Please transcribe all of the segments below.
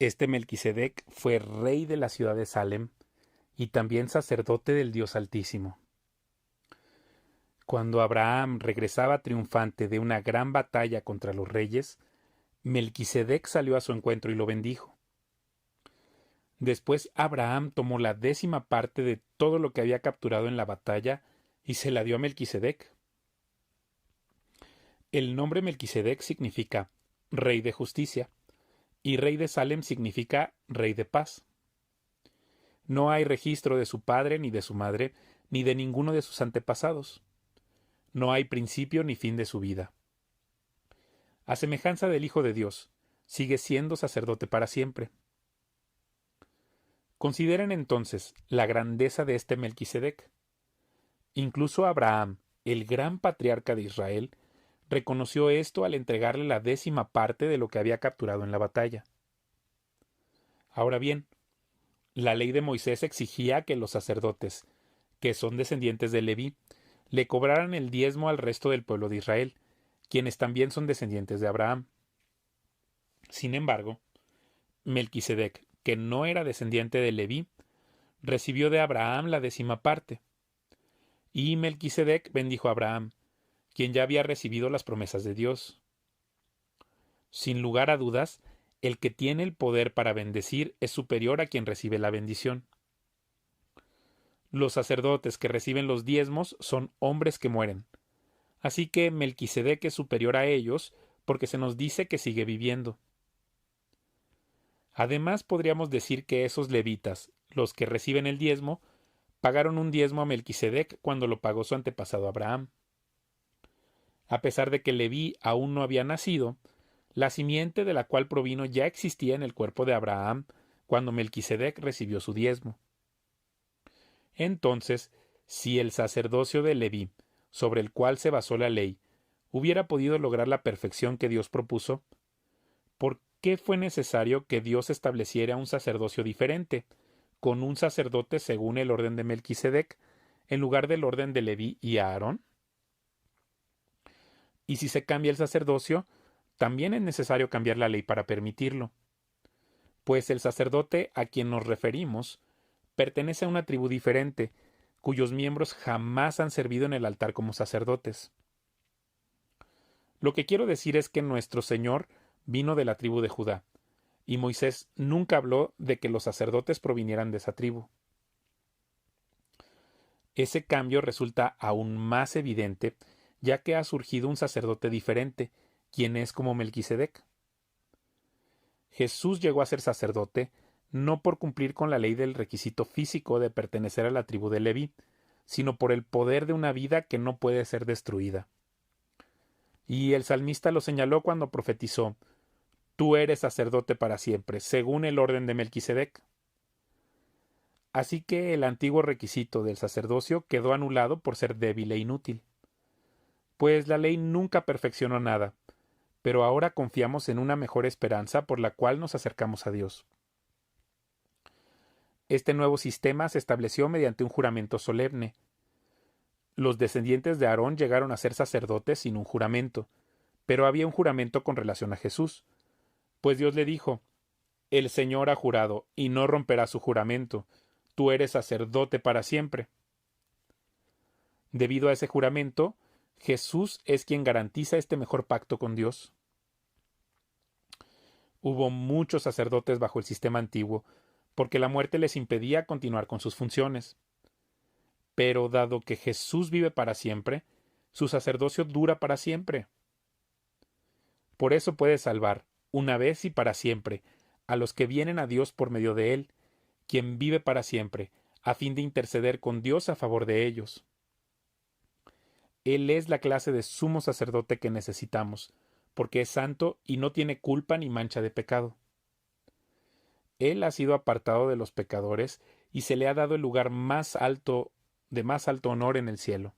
Este Melquisedec fue rey de la ciudad de Salem y también sacerdote del Dios Altísimo. Cuando Abraham regresaba triunfante de una gran batalla contra los reyes, Melquisedec salió a su encuentro y lo bendijo. Después Abraham tomó la 10ª parte de todo lo que había capturado en la batalla y se la dio a Melquisedec. El nombre Melquisedec significa rey de justicia y rey de Salem significa rey de paz. No hay registro de su padre ni de su madre ni de ninguno de sus antepasados. No hay principio ni fin de su vida. A semejanza del Hijo de Dios, sigue siendo sacerdote para siempre. Consideren entonces la grandeza de este Melquisedec. Incluso Abraham, el gran patriarca de Israel, reconoció esto al entregarle la 10ª parte de lo que había capturado en la batalla. Ahora bien, la ley de Moisés exigía que los sacerdotes, que son descendientes de Leví, le cobraran el diezmo al resto del pueblo de Israel, quienes también son descendientes de Abraham. Sin embargo, Melquisedec, que no era descendiente de Leví, recibió de Abraham la 10ª parte. Y Melquisedec bendijo a Abraham, quien ya había recibido las promesas de Dios. Sin lugar a dudas, el que tiene el poder para bendecir es superior a quien recibe la bendición. Los sacerdotes que reciben los diezmos son hombres que mueren. Así que Melquisedec es superior a ellos porque se nos dice que sigue viviendo. Además, podríamos decir que esos levitas, los que reciben el diezmo, pagaron un diezmo a Melquisedec cuando lo pagó su antepasado Abraham. A pesar de que Leví aún no había nacido, la simiente de la cual provino ya existía en el cuerpo de Abraham cuando Melquisedec recibió su diezmo. Entonces, si el sacerdocio de Leví, sobre el cual se basó la ley, hubiera podido lograr la perfección que Dios propuso, ¿por qué fue necesario que Dios estableciera un sacerdocio diferente, con un sacerdote según el orden de Melquisedec, en lugar del orden de Leví y Aarón? Y si se cambia el sacerdocio, también es necesario cambiar la ley para permitirlo, pues el sacerdote a quien nos referimos pertenece a una tribu diferente, cuyos miembros jamás han servido en el altar como sacerdotes. Lo que quiero decir es que nuestro Señor vino de la tribu de Judá, y Moisés nunca habló de que los sacerdotes provinieran de esa tribu. Ese cambio resulta aún más evidente, ya que ha surgido un sacerdote diferente, quien es como Melquisedec. Jesús llegó a ser sacerdote no por cumplir con la ley del requisito físico de pertenecer a la tribu de Leví, sino por el poder de una vida que no puede ser destruida. Y el salmista lo señaló cuando profetizó: Tú eres sacerdote para siempre, según el orden de Melquisedec. Así que el antiguo requisito del sacerdocio quedó anulado por ser débil e inútil. Pues la ley nunca perfeccionó nada, pero ahora confiamos en una mejor esperanza por la cual nos acercamos a Dios. Este nuevo sistema se estableció mediante un juramento solemne. Los descendientes de Aarón llegaron a ser sacerdotes sin un juramento, pero había un juramento con relación a Jesús, pues Dios le dijo: El Señor ha jurado, y no romperá su juramento, tú eres sacerdote para siempre. Debido a ese juramento, Jesús es quien garantiza este mejor pacto con Dios. Hubo muchos sacerdotes bajo el sistema antiguo, porque la muerte les impedía continuar con sus funciones. Pero dado que Jesús vive para siempre, su sacerdocio dura para siempre. Por eso puede salvar, una vez y para siempre, a los que vienen a Dios por medio de Él, quien vive para siempre, a fin de interceder con Dios a favor de ellos. Él es la clase de sumo sacerdote que necesitamos, porque es santo y no tiene culpa ni mancha de pecado. Él ha sido apartado de los pecadores y se le ha dado el lugar más alto, de más alto honor en el cielo.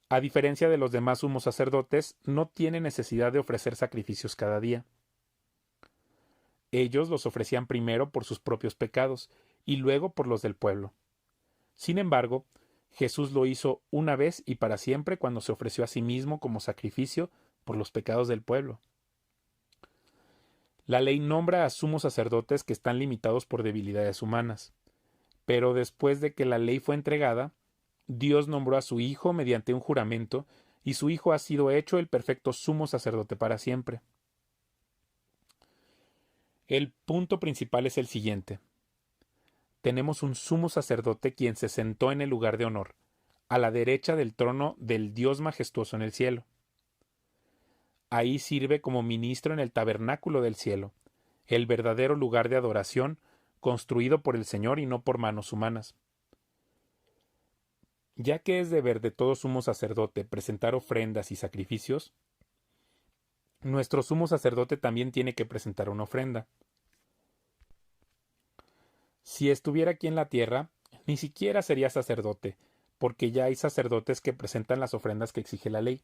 A diferencia de los demás sumos sacerdotes, no tiene necesidad de ofrecer sacrificios cada día. Ellos los ofrecían primero por sus propios pecados y luego por los del pueblo. Sin embargo, Jesús lo hizo una vez y para siempre cuando se ofreció a sí mismo como sacrificio por los pecados del pueblo. La ley nombra a sumos sacerdotes que están limitados por debilidades humanas. Pero después de que la ley fue entregada, Dios nombró a su Hijo mediante un juramento, y su Hijo ha sido hecho el perfecto sumo sacerdote para siempre. El punto principal es el siguiente. Tenemos un sumo sacerdote quien se sentó en el lugar de honor, a la derecha del trono del Dios majestuoso en el cielo. Ahí sirve como ministro en el tabernáculo del cielo, el verdadero lugar de adoración construido por el Señor y no por manos humanas. Ya que es deber de todo sumo sacerdote presentar ofrendas y sacrificios, nuestro sumo sacerdote también tiene que presentar una ofrenda. Si estuviera aquí en la tierra, ni siquiera sería sacerdote, porque ya hay sacerdotes que presentan las ofrendas que exige la ley.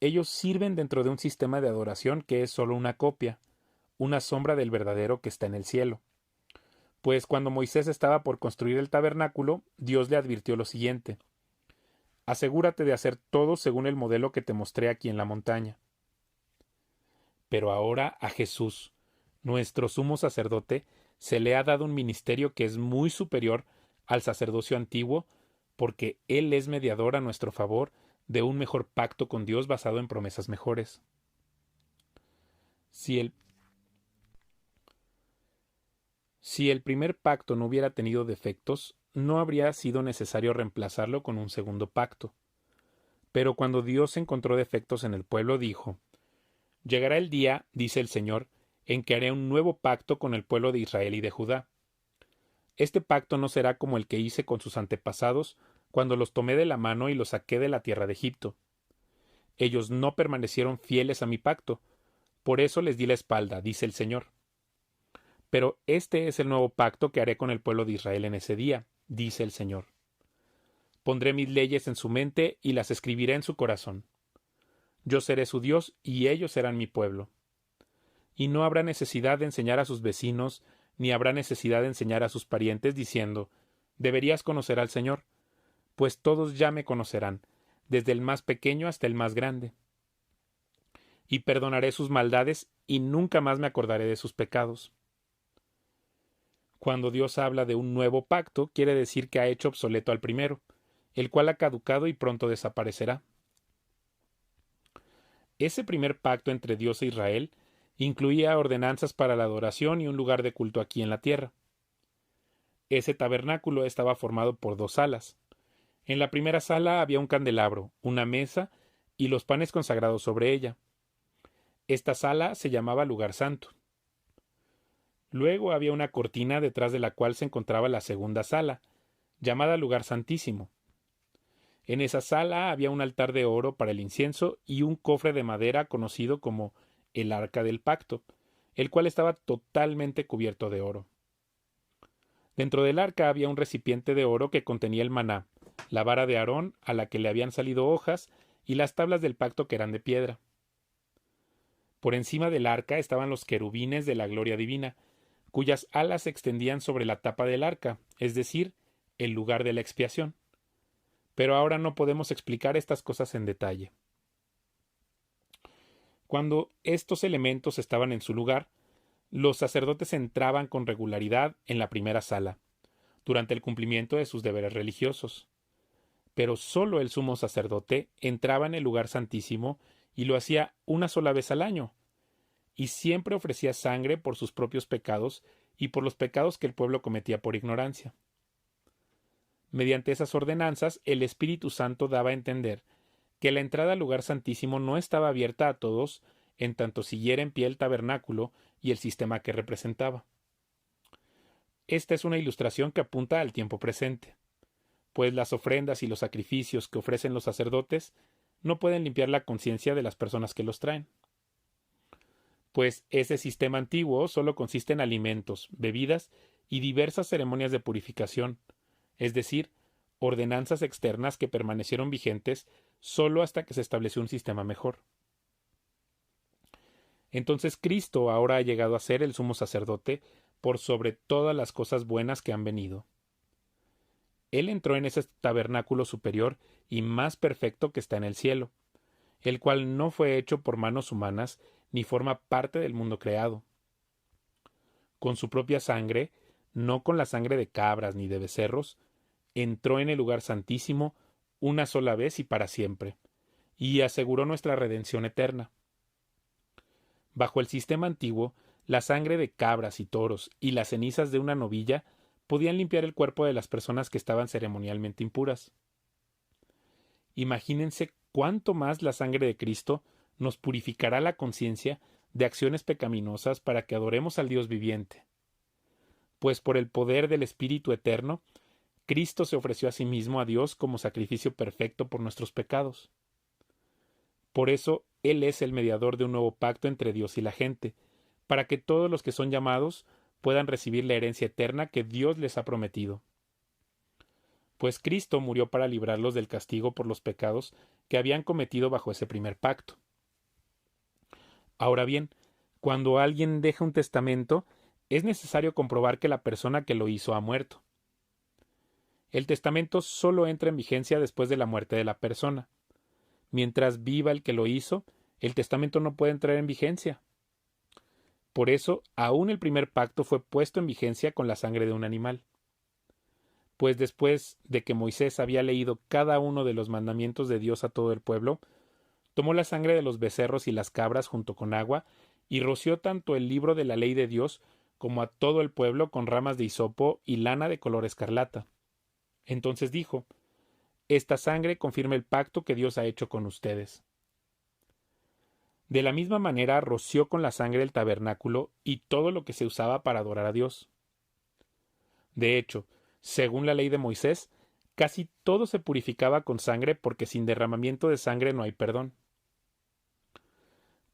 Ellos sirven dentro de un sistema de adoración que es solo una copia, una sombra del verdadero que está en el cielo. Pues cuando Moisés estaba por construir el tabernáculo, Dios le advirtió lo siguiente: asegúrate de hacer todo según el modelo que te mostré aquí en la montaña. Pero ahora a Jesús, nuestro sumo sacerdote, se le ha dado un ministerio que es muy superior al sacerdocio antiguo, porque Él es mediador a nuestro favor de un mejor pacto con Dios basado en promesas mejores. Si el primer pacto no hubiera tenido defectos, no habría sido necesario reemplazarlo con un segundo pacto. Pero cuando Dios encontró defectos en el pueblo, dijo: llegará el día, dice el Señor, en que haré un nuevo pacto con el pueblo de Israel y de Judá. Este pacto no será como el que hice con sus antepasados cuando los tomé de la mano y los saqué de la tierra de Egipto. Ellos no permanecieron fieles a mi pacto, por eso les di la espalda, dice el Señor. Pero este es el nuevo pacto que haré con el pueblo de Israel en ese día, dice el Señor. Pondré mis leyes en su mente y las escribiré en su corazón. Yo seré su Dios y ellos serán mi pueblo. Y no habrá necesidad de enseñar a sus vecinos, ni habrá necesidad de enseñar a sus parientes, diciendo: deberías conocer al Señor, pues todos ya me conocerán, desde el más pequeño hasta el más grande. Y perdonaré sus maldades, y nunca más me acordaré de sus pecados. Cuando Dios habla de un nuevo pacto, quiere decir que ha hecho obsoleto al primero, el cual ha caducado y pronto desaparecerá. Ese primer pacto entre Dios e Israel incluía ordenanzas para la adoración y un lugar de culto aquí en la tierra. Ese tabernáculo estaba formado por dos salas. En la primera sala había un candelabro, una mesa y los panes consagrados sobre ella. Esta sala se llamaba Lugar Santo. Luego había una cortina detrás de la cual se encontraba la segunda sala, llamada Lugar Santísimo. En esa sala había un altar de oro para el incienso y un cofre de madera conocido como el Arca del Pacto, el cual estaba totalmente cubierto de oro. Dentro del arca había un recipiente de oro que contenía el maná, la vara de Aarón a la que le habían salido hojas y las tablas del pacto que eran de piedra. Por encima del arca estaban los querubines de la gloria divina, cuyas alas se extendían sobre la tapa del arca, es decir, el lugar de la expiación. Pero ahora no podemos explicar estas cosas en detalle. Cuando estos elementos estaban en su lugar, los sacerdotes entraban con regularidad en la primera sala, durante el cumplimiento de sus deberes religiosos. Pero sólo el sumo sacerdote entraba en el lugar santísimo y lo hacía una sola vez al año, y siempre ofrecía sangre por sus propios pecados y por los pecados que el pueblo cometía por ignorancia. Mediante esas ordenanzas, el Espíritu Santo daba a entender que la entrada al lugar santísimo no estaba abierta a todos en tanto siguiera en pie el tabernáculo y el sistema que representaba. Esta es una ilustración que apunta al tiempo presente, pues las ofrendas y los sacrificios que ofrecen los sacerdotes no pueden limpiar la conciencia de las personas que los traen. Pues ese sistema antiguo solo consiste en alimentos, bebidas y diversas ceremonias de purificación, es decir, ordenanzas externas que permanecieron vigentes solo hasta que se estableció un sistema mejor. Entonces Cristo ahora ha llegado a ser el sumo sacerdote por sobre todas las cosas buenas que han venido. Él entró en ese tabernáculo superior y más perfecto que está en el cielo, el cual no fue hecho por manos humanas ni forma parte del mundo creado. Con su propia sangre, no con la sangre de cabras ni de becerros, entró en el lugar santísimo una sola vez y para siempre, y aseguró nuestra redención eterna. Bajo el sistema antiguo, la sangre de cabras y toros y las cenizas de una novilla podían limpiar el cuerpo de las personas que estaban ceremonialmente impuras. Imagínense cuánto más la sangre de Cristo nos purificará la conciencia de acciones pecaminosas para que adoremos al Dios viviente. Pues por el poder del Espíritu Eterno, Cristo se ofreció a sí mismo a Dios como sacrificio perfecto por nuestros pecados. Por eso Él es el mediador de un nuevo pacto entre Dios y la gente, para que todos los que son llamados puedan recibir la herencia eterna que Dios les ha prometido. Pues Cristo murió para librarlos del castigo por los pecados que habían cometido bajo ese primer pacto. Ahora bien, cuando alguien deja un testamento, es necesario comprobar que la persona que lo hizo ha muerto. El testamento solo entra en vigencia después de la muerte de la persona. Mientras viva el que lo hizo, el testamento no puede entrar en vigencia. Por eso, aún el primer pacto fue puesto en vigencia con la sangre de un animal. Pues después de que Moisés había leído cada uno de los mandamientos de Dios a todo el pueblo, tomó la sangre de los becerros y las cabras junto con agua, y roció tanto el libro de la ley de Dios como a todo el pueblo con ramas de hisopo y lana de color escarlata. Entonces dijo: Esta sangre confirma el pacto que Dios ha hecho con ustedes. De la misma manera roció con la sangre el tabernáculo y todo lo que se usaba para adorar a Dios. De hecho, según la ley de Moisés, casi todo se purificaba con sangre porque sin derramamiento de sangre no hay perdón.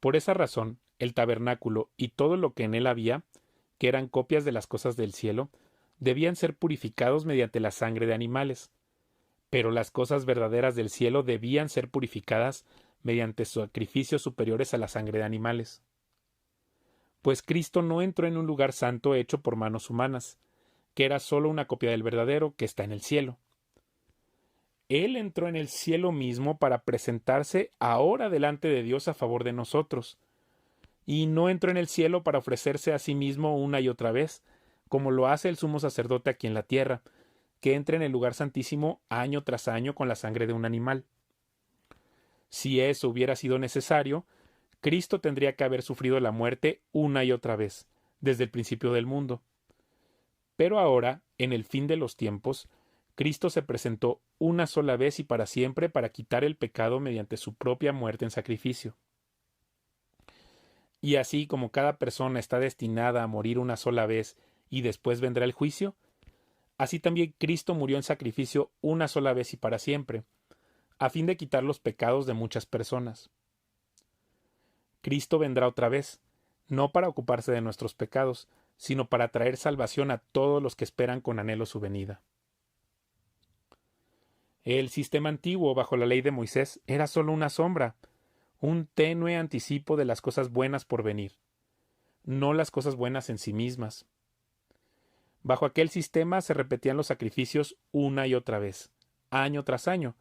Por esa razón, el tabernáculo y todo lo que en él había, que eran copias de las cosas del cielo, debían ser purificados mediante la sangre de animales, pero las cosas verdaderas del cielo debían ser purificadas mediante sacrificios superiores a la sangre de animales. Pues Cristo no entró en un lugar santo hecho por manos humanas, que era sólo una copia del verdadero que está en el cielo. Él entró en el cielo mismo para presentarse ahora delante de Dios a favor de nosotros, y no entró en el cielo para ofrecerse a sí mismo una y otra vez, como lo hace el sumo sacerdote aquí en la tierra, que entra en el lugar santísimo año tras año con la sangre de un animal. Si eso hubiera sido necesario, Cristo tendría que haber sufrido la muerte una y otra vez, desde el principio del mundo. Pero ahora, en el fin de los tiempos, Cristo se presentó una sola vez y para siempre para quitar el pecado mediante su propia muerte en sacrificio. Y así como cada persona está destinada a morir una sola vez y después vendrá el juicio, así también Cristo murió en sacrificio una sola vez y para siempre, a fin de quitar los pecados de muchas personas. Cristo vendrá otra vez, no para ocuparse de nuestros pecados, sino para traer salvación a todos los que esperan con anhelo su venida. El sistema antiguo bajo la ley de Moisés era sólo una sombra, un tenue anticipo de las cosas buenas por venir, no las cosas buenas en sí mismas. Bajo aquel sistema se repetían los sacrificios una y otra vez, año tras año,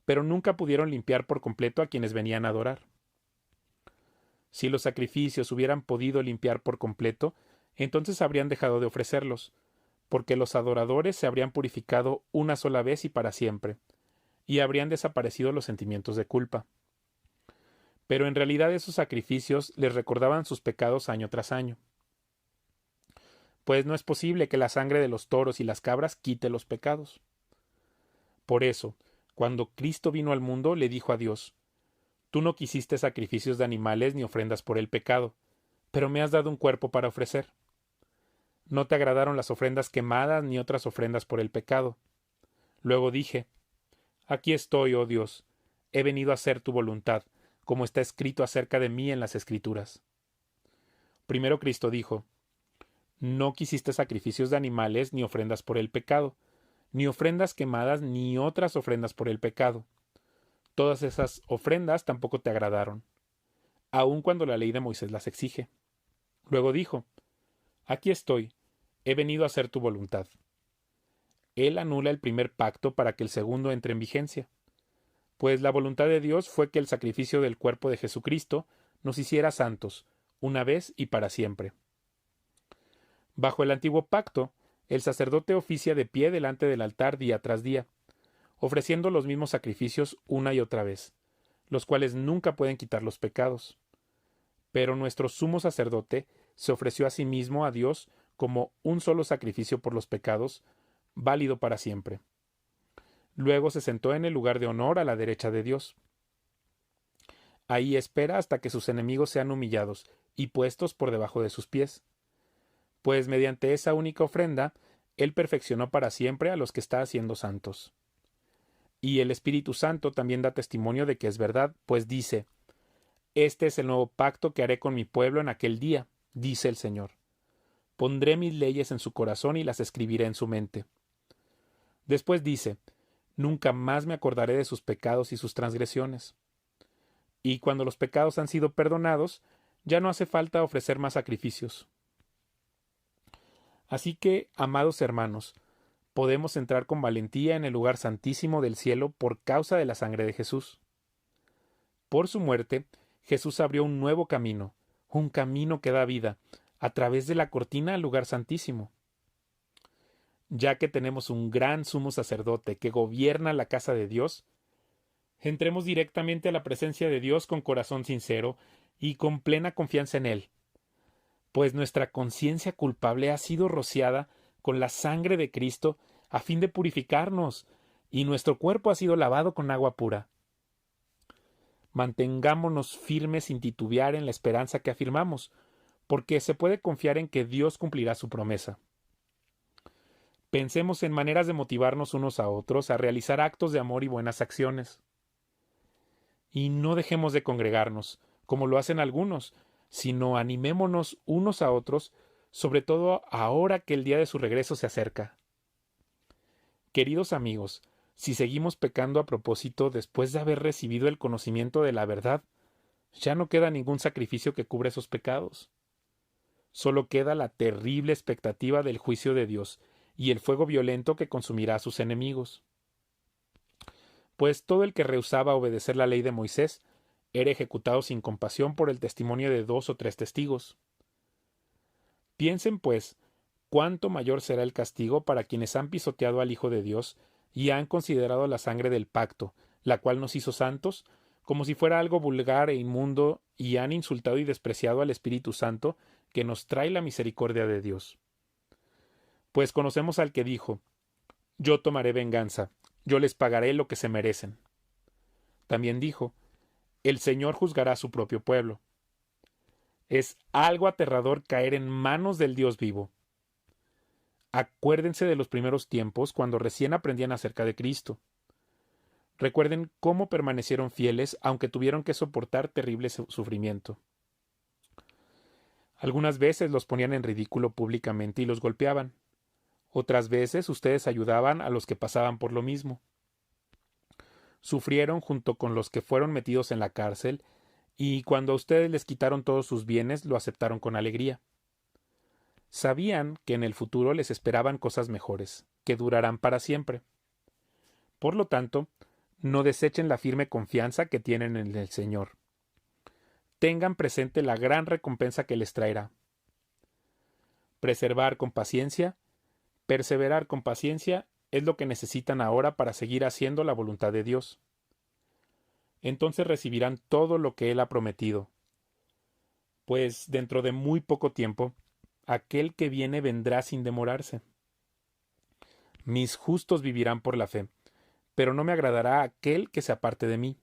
pero nunca pudieron limpiar por completo a quienes venían a adorar. Si los sacrificios hubieran podido limpiar por completo, entonces habrían dejado de ofrecerlos, porque los adoradores se habrían purificado una sola vez y para siempre, y habrían desaparecido los sentimientos de culpa. Pero en realidad esos sacrificios les recordaban sus pecados año tras año. Pues no es posible que la sangre de los toros y las cabras quite los pecados. Por eso, cuando Cristo vino al mundo, le dijo a Dios: Tú no quisiste sacrificios de animales ni ofrendas por el pecado, pero me has dado un cuerpo para ofrecer. No te agradaron las ofrendas quemadas ni otras ofrendas por el pecado. Luego dije: Aquí estoy, oh Dios, he venido a hacer tu voluntad, como está escrito acerca de mí en las Escrituras. Primero Cristo dijo: No quisiste sacrificios de animales ni ofrendas por el pecado, ni ofrendas quemadas ni otras ofrendas por el pecado. Todas esas ofrendas tampoco te agradaron, aun cuando la ley de Moisés las exige. Luego dijo: Aquí estoy, he venido a hacer tu voluntad. Él anula el primer pacto para que el segundo entre en vigencia, pues la voluntad de Dios fue que el sacrificio del cuerpo de Jesucristo nos hiciera santos, una vez y para siempre. Bajo el antiguo pacto, el sacerdote oficia de pie delante del altar día tras día, ofreciendo los mismos sacrificios una y otra vez, los cuales nunca pueden quitar los pecados. Pero nuestro sumo sacerdote se ofreció a sí mismo a Dios como un solo sacrificio por los pecados, válido para siempre. Luego se sentó en el lugar de honor a la derecha de Dios. Ahí espera hasta que sus enemigos sean humillados y puestos por debajo de sus pies. Pues mediante esa única ofrenda, Él perfeccionó para siempre a los que está haciendo santos. Y el Espíritu Santo también da testimonio de que es verdad, pues dice: Este es el nuevo pacto que haré con mi pueblo en aquel día, dice el Señor. Pondré mis leyes en su corazón y las escribiré en su mente. Después dice: Nunca más me acordaré de sus pecados y sus transgresiones. Y cuando los pecados han sido perdonados, ya no hace falta ofrecer más sacrificios. Así que, amados hermanos, podemos entrar con valentía en el lugar santísimo del cielo por causa de la sangre de Jesús. Por su muerte, Jesús abrió un nuevo camino, un camino que da vida, a través de la cortina al lugar santísimo. Ya que tenemos un gran sumo sacerdote que gobierna la casa de Dios, entremos directamente a la presencia de Dios con corazón sincero y con plena confianza en Él, pues nuestra conciencia culpable ha sido rociada con la sangre de Cristo a fin de purificarnos, y nuestro cuerpo ha sido lavado con agua pura. Mantengámonos firmes sin titubear en la esperanza que afirmamos, porque se puede confiar en que Dios cumplirá su promesa. Pensemos en maneras de motivarnos unos a otros a realizar actos de amor y buenas acciones. Y no dejemos de congregarnos, como lo hacen algunos, sino animémonos unos a otros, sobre todo ahora que el día de su regreso se acerca. Queridos amigos, si seguimos pecando a propósito después de haber recibido el conocimiento de la verdad, ya no queda ningún sacrificio que cubra esos pecados. Solo queda la terrible expectativa del juicio de Dios y el fuego violento que consumirá a sus enemigos. Pues todo el que rehusaba obedecer la ley de Moisés era ejecutado sin compasión por el testimonio de 2 o 3 testigos. Piensen, pues, cuánto mayor será el castigo para quienes han pisoteado al Hijo de Dios y han considerado la sangre del pacto, la cual nos hizo santos, como si fuera algo vulgar e inmundo, y han insultado y despreciado al Espíritu Santo, que nos trae la misericordia de Dios. Pues conocemos al que dijo: Yo tomaré venganza, yo les pagaré lo que se merecen. También dijo: El Señor juzgará a su propio pueblo. Es algo aterrador caer en manos del Dios vivo. Acuérdense de los primeros tiempos, cuando recién aprendían acerca de Cristo. Recuerden cómo permanecieron fieles, aunque tuvieron que soportar terrible sufrimiento. Algunas veces los ponían en ridículo públicamente y los golpeaban. Otras veces ustedes ayudaban a los que pasaban por lo mismo. Sufrieron junto con los que fueron metidos en la cárcel, y cuando a ustedes les quitaron todos sus bienes, lo aceptaron con alegría. Sabían que en el futuro les esperaban cosas mejores, que durarán para siempre. Por lo tanto, no desechen la firme confianza que tienen en el Señor. Tengan presente la gran recompensa que les traerá. Perseverar con paciencia es lo que necesitan ahora para seguir haciendo la voluntad de Dios. Entonces recibirán todo lo que Él ha prometido. Pues dentro de muy poco tiempo, aquel que viene vendrá sin demorarse. Mis justos vivirán por la fe, pero no me agradará aquel que se aparte de mí.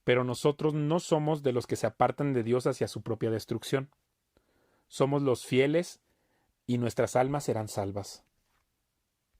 Pero nosotros no somos de los que se apartan de Dios hacia su propia destrucción. Somos los fieles, y nuestras almas serán salvas.